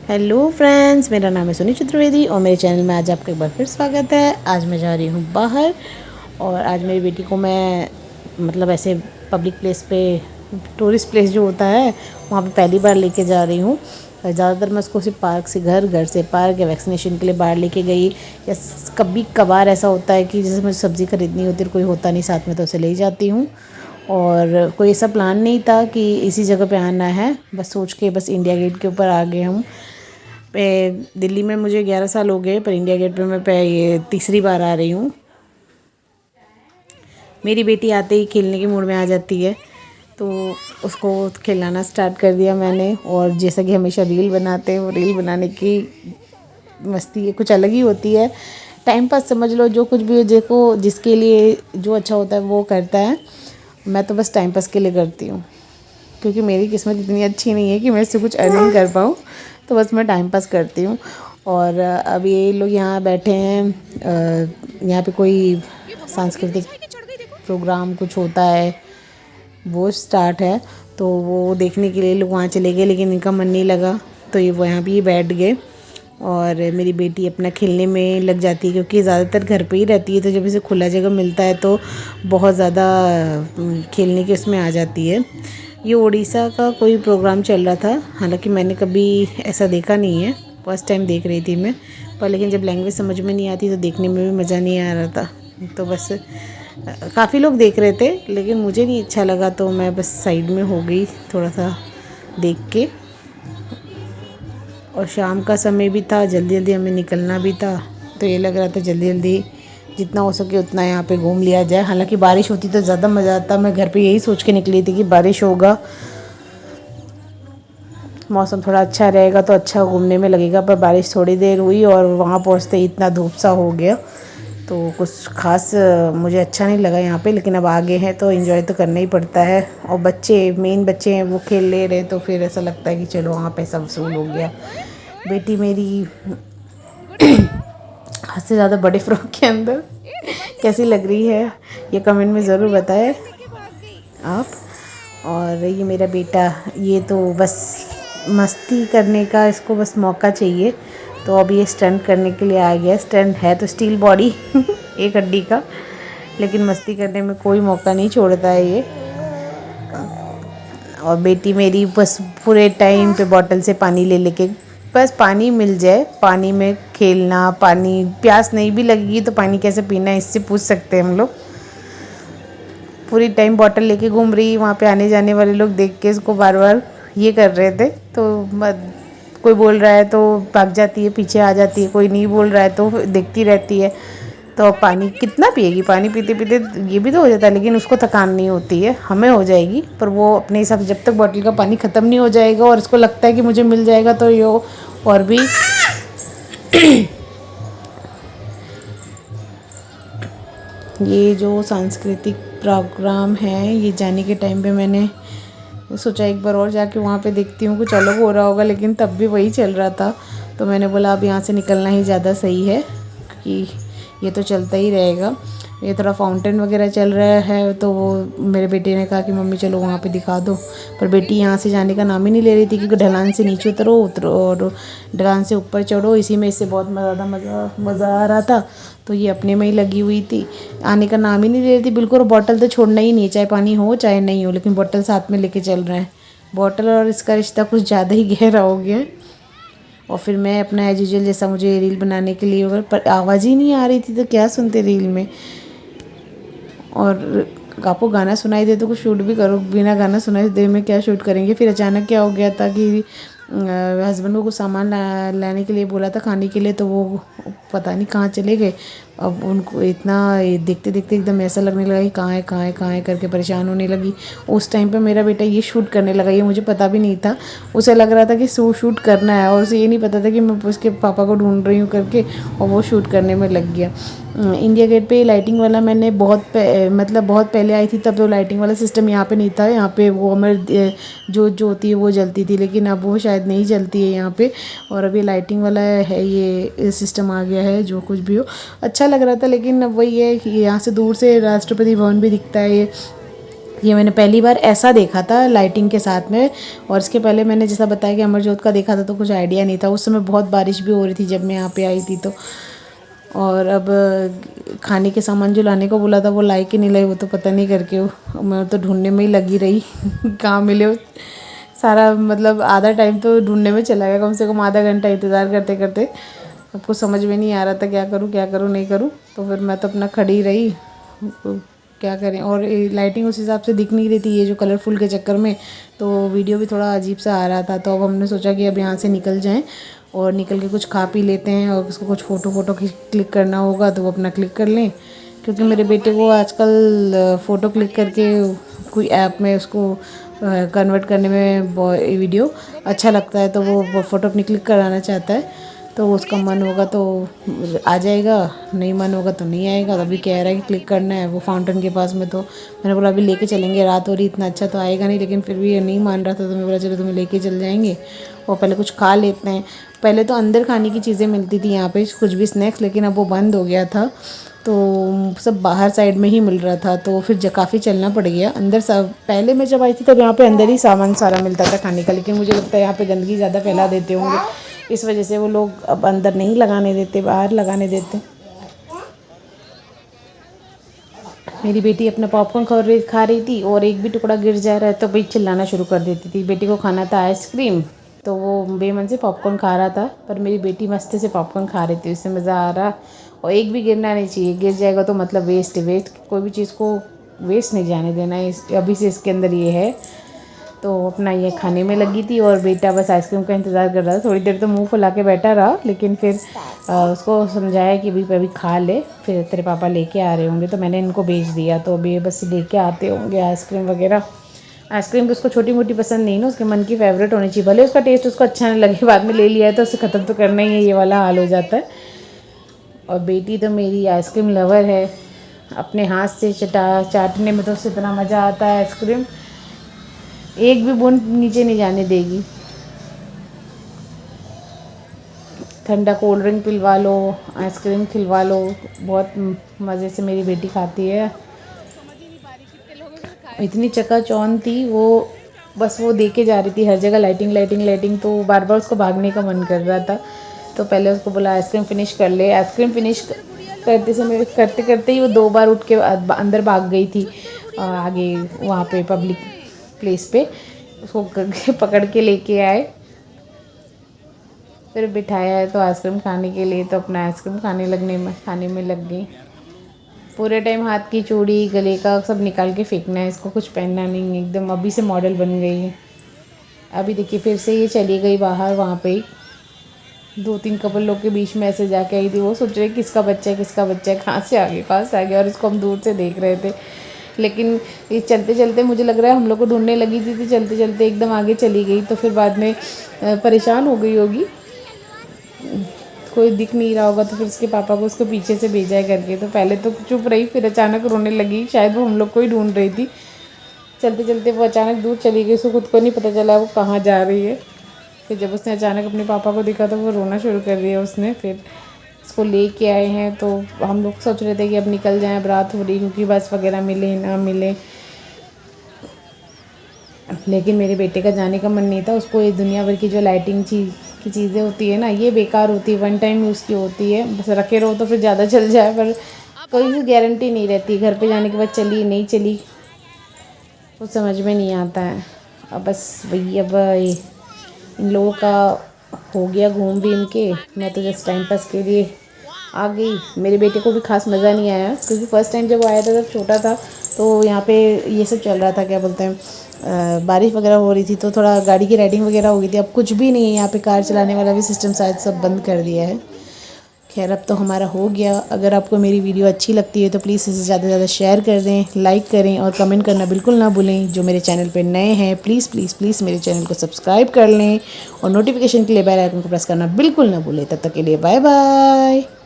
Hello friends, मेरा नाम है सुनी चतुर्वेदी और मेरे चैनल में आज आपका एक बार फिर स्वागत है। आज मैं जा रही हूँ बाहर और आज मेरी बेटी को मैं ऐसे पब्लिक प्लेस पे, टूरिस्ट प्लेस जो होता है वहाँ पे पहली बार लेके जा रही हूँ। ज़्यादातर मैं उसको सिर्फ पार्क से घर से पार्क या वैक्सीनेशन के लिए बाहर लेके गई, या कभी कभार ऐसा होता है कि जैसे मुझे सब्ज़ी खरीदनी होती है, कोई होता नहीं साथ में, तो उसे ले जाती हूँ। और कोई ऐसा प्लान नहीं था कि इसी जगह पे आना है, बस सोच के बस इंडिया गेट के ऊपर आ गए हूँ। दिल्ली में मुझे 11 साल हो गए, पर इंडिया गेट पे मैं ये तीसरी बार आ रही हूँ। मेरी बेटी आते ही खेलने के मूड में आ जाती है, तो उसको खिलाना स्टार्ट कर दिया मैंने। और जैसा कि हमेशा रील बनाते हैं, वो रील बनाने की मस्ती कुछ अलग ही होती है। टाइम पास समझ लो, जो कुछ भी हो, देखो जिसके लिए जो अच्छा होता है वो करता है। मैं तो बस टाइम पास के लिए करती हूँ, क्योंकि मेरी किस्मत इतनी अच्छी नहीं है कि मैं इससे कुछ अर्निंग कर पाऊँ, तो बस मैं टाइम पास करती हूँ। और अब ये लोग यहाँ बैठे हैं, यहाँ पे कोई सांस्कृतिक प्रोग्राम कुछ होता है, वो स्टार्ट है, तो वो देखने के लिए लोग वहाँ चले गए, लेकिन इनका मन नहीं लगा, तो ये वहाँ भी बैठ गए। और मेरी बेटी अपना खेलने में लग जाती है, क्योंकि ज़्यादातर घर पे ही रहती है, तो जब इसे खुला जगह मिलता है तो बहुत ज़्यादा खेलने के उसमें आ जाती है। ये उड़ीसा का कोई प्रोग्राम चल रहा था, हालांकि मैंने कभी ऐसा देखा नहीं है, फर्स्ट टाइम देख रही थी मैं। पर लेकिन जब लैंग्वेज समझ में नहीं आती तो देखने में भी मज़ा नहीं आ रहा था, तो बस काफ़ी लोग देख रहे थे, लेकिन मुझे नहीं अच्छा लगा, तो मैं बस साइड में हो गई थोड़ा सा देख के। और शाम का समय भी था, जल्दी जल्दी हमें निकलना भी था, तो ये लग रहा था जल्दी जल्दी जितना हो सके उतना यहाँ पे घूम लिया जाए। हालांकि बारिश होती तो ज़्यादा मज़ा आता, मैं घर पे यही सोच के निकली थी कि बारिश होगा, मौसम थोड़ा अच्छा रहेगा तो अच्छा घूमने में लगेगा, पर बारिश थोड़ी देर हुई और वहाँ पहुँचते ही इतना धूप सा हो गया, तो कुछ खास मुझे अच्छा नहीं लगा यहाँ पे। लेकिन अब आगे हैं तो एंजॉय तो करना ही पड़ता है, और मेन बच्चे हैं, वो खेल ले रहे, तो फिर ऐसा लगता है कि चलो वहाँ पैसा वसूल हो गया। बेटी मेरी हद से ज़्यादा बड़े फ्रॉक के अंदर कैसी लग रही है, ये कमेंट में ज़रूर बताएं आप। और ये मेरा बेटा, ये तो बस मस्ती करने का इसको बस मौका चाहिए, तो अब ये स्टंट करने के लिए आ गया। स्टंट है तो स्टील बॉडी एक हड्डी का, लेकिन मस्ती करने में कोई मौका नहीं छोड़ता है ये। और बेटी मेरी बस पूरे टाइम पे बॉटल से पानी ले लेके, बस पानी मिल जाए, पानी में खेलना, पानी प्यास नहीं भी लगेगी तो पानी कैसे पीना है इससे पूछ सकते हैं हम लोग। पूरी टाइम बॉटल लेके घूम रही, वहाँ पे आने जाने वाले लोग देख के इसको बार बार ये कर रहे थे, तो कोई बोल रहा है तो भाग जाती है, पीछे आ जाती है, कोई नहीं बोल रहा है तो देखती रहती है। तो पानी कितना पिएगी, पानी पीते पीते ये भी तो हो जाता है, लेकिन उसको थकान नहीं होती है, हमें हो जाएगी, पर वो अपने हिसाब से जब तक बॉटल का पानी ख़त्म नहीं हो जाएगा और इसको लगता है कि मुझे मिल जाएगा, तो ये और भी ये जो सांस्कृतिक प्रोग्राम है, ये जाने के टाइम पे मैंने सोचा एक बार और जाके वहाँ पे देखती हूँ, कुछ अलग हो रहा होगा, लेकिन तब भी वही चल रहा था, तो मैंने बोला अब यहाँ से निकलना ही ज़्यादा सही है, क्योंकि ये तो चलता ही रहेगा। ये थोड़ा फाउंटेन वगैरह चल रहा है, तो वो मेरे बेटे ने कहा कि मम्मी चलो वहाँ पे दिखा दो, पर बेटी यहाँ से जाने का नाम ही नहीं ले रही थी, क्योंकि ढलान से नीचे उतरो और ढलान से ऊपर चढ़ो, इसी में इससे बहुत ज़्यादा मज़ा आ रहा था, तो ये अपने में ही लगी हुई थी, आने का नाम ही नहीं ले रही थी बिल्कुल। बॉटल तो छोड़ना ही नहीं है, चाहे पानी हो चाहे नहीं हो, लेकिन बॉटल साथ में लेके चल रहे हैं। बॉटल और इसका रिश्ता कुछ ज़्यादा ही गहरा हो गया। और फिर मैं अपना एज यूजुअल जैसा मुझे रील बनाने के लिए होगा, पर आवाज़ ही नहीं आ रही थी, तो क्या सुनते रील में। और आपको गाना सुनाई दे तो कुछ शूट भी करो, बिना गाना सुनाई दे में क्या शूट करेंगे। फिर अचानक क्या हो गया था कि हस्बैंड को कुछ सामान लाने के लिए बोला था खाने के लिए, तो वो पता नहीं कहाँ चले गए। अब उनको इतना देखते देखते एकदम ऐसा लगने लगा कि कहाँ है कहाँ है कहाँ है करके परेशान होने लगी। उस टाइम पे मेरा बेटा ये शूट करने लगा, ये मुझे पता भी नहीं था। उसे लग रहा था कि शूट करना है, और उसे ये नहीं पता था कि मैं उसके पापा को ढूंढ रही हूँ करके, और वो शूट करने में लग गया। इंडिया गेट पे लाइटिंग वाला मैंने बहुत पहले आई थी, तब तो लाइटिंग वाला सिस्टम यहाँ पे नहीं था। यहाँ पे वो हमारे जो होती है वो जलती थी, लेकिन अब वो शायद नहीं जलती है यहाँ पे, और अभी लाइटिंग वाला है, ये सिस्टम आ गया है। जो कुछ भी हो अच्छा लग रहा था, लेकिन अब वही है कि यहाँ से दूर से राष्ट्रपति भवन भी दिखता है, ये ये मैंने पहली बार ऐसा देखा था लाइटिंग के साथ में। और इसके पहले मैंने जैसा बताया कि अमरजोत का देखा था तो कुछ आइडिया नहीं था। उस समय बहुत बारिश भी हो रही थी जब मैं यहाँ पे आई थी तो। और अब खाने के सामान जो लाने को बोला था वो लाई कि नहीं लाई वो तो पता नहीं करके मैं तो ढूंढने में ही लगी रही कहाँ मिले। सारा मतलब आधा टाइम तो ढूंढने में चला गया, कम से कम आधा घंटा इंतज़ार करते करते। अब कुछ समझ में नहीं आ रहा था क्या करूँ नहीं करूँ। तो फिर मैं तो अपना खड़ी रही, क्या करें। और लाइटिंग उस हिसाब से दिख नहीं रही थी ये जो कलरफुल के चक्कर में, तो वीडियो भी थोड़ा अजीब सा आ रहा था। तो अब हमने सोचा कि अब यहाँ से निकल जाएं और निकल के कुछ खा पी लेते हैं, और उसको कुछ फ़ोटो क्लिक करना होगा तो वो अपना क्लिक कर लें। क्योंकि मेरे बेटे को आजकल फ़ोटो क्लिक करके कोई ऐप में उसको कन्वर्ट करने में वीडियो अच्छा लगता है, तो वो फ़ोटो अपनी क्लिक कराना चाहता है। तो उसका मन होगा तो आ जाएगा, नहीं मन होगा तो नहीं आएगा। तो अभी कह रहा है कि क्लिक करना है वो फाउंटेन के पास में। तो मैंने बोला अभी लेके चलेंगे, रात हो रही, इतना अच्छा तो आएगा नहीं। लेकिन फिर भी ये नहीं मान रहा था तो मैं बोला चलो तुम्हें लेके चल जाएंगे और पहले कुछ खा लेते हैं। पहले तो अंदर खाने की चीज़ें मिलती थी यहाँ पे, कुछ भी स्नैक्स, लेकिन अब वो बंद हो गया था। तो सब बाहर साइड में ही मिल रहा था, तो फिर काफ़ी चलना पड़ गया अंदर। सब पहले मैं जब आई थी तब यहाँ पे अंदर ही सामान सारा मिलता था खाने का, लेकिन मुझे लगता है यहाँ पे गंदगी ज़्यादा फैला देते होंगे, इस वजह से वो लोग अब अंदर नहीं लगाने देते, बाहर लगाने देते। मेरी बेटी अपना पॉपकॉर्न खा रही थी और एक भी टुकड़ा गिर जा रहा है तो भाई चिल्लाना शुरू कर देती थी। बेटी को खाना था आइसक्रीम, तो वो बेमन से पॉपकॉर्न खा रहा था, पर मेरी बेटी मस्ती से पॉपकॉर्न खा रही थी, उससे मज़ा आ रहा। और एक भी गिरना नहीं चाहिए, गिर जाएगा तो मतलब वेस्ट कोई भी चीज़ को वेस्ट नहीं जाने देना है। अभी से इसके अंदर ये है। तो अपना ये खाने में लगी थी और बेटा बस आइसक्रीम का इंतज़ार कर रहा था। थोड़ी देर तो मुंह फुला के बैठा रहा, लेकिन फिर उसको समझाया कि अभी खा ले, फिर तेरे पापा लेके आ रहे होंगे। तो मैंने इनको भेज दिया, तो अभी बस लेके आते होंगे आइसक्रीम वगैरह। आइसक्रीम भी उसको छोटी मोटी पसंद नहीं ना, उसके मन की फ़ेवरेट होनी चाहिए। भले उसका टेस्ट उसको अच्छा नहीं लगे, बाद में ले लिया है तो उसे ख़त्म तो करना ही है, ये वाला हाल हो जाता है। और बेटी तो मेरी आइसक्रीम लवर है, अपने हाथ से चाटने में तो उसे इतना मज़ा आता है। आइसक्रीम एक भी बूंद नीचे नहीं जाने देगी। ठंडा कोल्ड ड्रिंक पिलवा लो, आइसक्रीम खिलवा लो, बहुत मज़े से मेरी बेटी खाती है। इतनी चकाचौंध थी वो, बस वो देखे जा रही थी हर जगह लाइटिंग, तो बार बार उसको भागने का मन कर रहा था। तो पहले उसको बोला आइसक्रीम फिनिश कर ले। आइसक्रीम फिनिश करते करते ही वो 2 बार उठ के अंदर भाग गई थी, आगे वहाँ पे पब्लिक प्लेस पे। उसको पकड़ के लेके आए, फिर बिठाया है तो आइसक्रीम खाने के लिए, तो अपना आइसक्रीम खाने में लग गई। पूरे टाइम हाथ की चूड़ी गले का सब निकाल के फेंकना है, इसको कुछ पहनना नहीं है, एकदम अभी से मॉडल बन गई है। अभी देखिए फिर से ये चली गई बाहर, वहाँ पे 2-3 कपल लोग के बीच में ऐसे जाके आई थी। वो सोच रहे किसका बच्चा है, कहाँ से आ गया, और इसको हम दूर से देख रहे थे। लेकिन ये चलते चलते मुझे लग रहा है हम लोग को ढूंढने लगी थी, चलते चलते एकदम आगे चली गई। तो फिर बाद में परेशान हो गई होगी, कोई दिख नहीं रहा होगा, तो फिर उसके पापा को उसको पीछे से भेजा है करके। तो पहले तो चुप रही, फिर अचानक रोने लगी, शायद वो हम लोग को ही ढूंढ रही थी। चलते चलते वो अचानक दूर चली गई, उसको खुद को नहीं पता चला वो कहाँ जा रही है। फिर जब उसने अचानक अपने पापा को देखा तो वो रोना शुरू कर दिया उसने। फिर उसको लेके आए हैं, तो हम लोग सोच रहे थे कि अब निकल जाएं, अब रात हो रही, क्योंकि बस वगैरह मिले ना मिले। लेकिन मेरे बेटे का जाने का मन नहीं था, उसको ये दुनिया भर की जो लाइटिंग की चीज़ें होती है ना, ये बेकार होती है, वन टाइम यूज़ की होती है, बस रखे रहो तो फिर ज़्यादा चल जाए, पर कोई गारंटी नहीं रहती। घर पे जाने के बाद चली नहीं चली कुछ समझ में नहीं आता है। अब बस वही, अब इन लोगों का हो गया घूम भी इनके, मैं तो जस्ट टाइम पास के लिए आ गई। मेरे बेटे को भी खास मज़ा नहीं आया, क्योंकि फ़र्स्ट टाइम जब आया था तब छोटा था, तो यहाँ पे ये सब चल रहा था, क्या बोलते हैं, बारिश वगैरह हो रही थी, तो थोड़ा गाड़ी की राइडिंग वगैरह हो गई थी। अब कुछ भी नहीं है यहाँ पे, कार चलाने वाला भी सिस्टम शायद सब बंद कर दिया है। खैर अब तो हमारा हो गया। अगर आपको मेरी वीडियो अच्छी लगती है तो प्लीज़ इसे ज़्यादा से ज़्यादा शेयर कर दें, लाइक करें और कमेंट करना बिल्कुल ना भूलें। जो मेरे चैनल पे नए हैं प्लीज़ प्लीज़ प्लीज़ मेरे चैनल को सब्सक्राइब कर लें और नोटिफिकेशन के लिए बेल आइकन को प्रेस करना बिल्कुल ना भूलें। तब तक के लिए बाय बाय।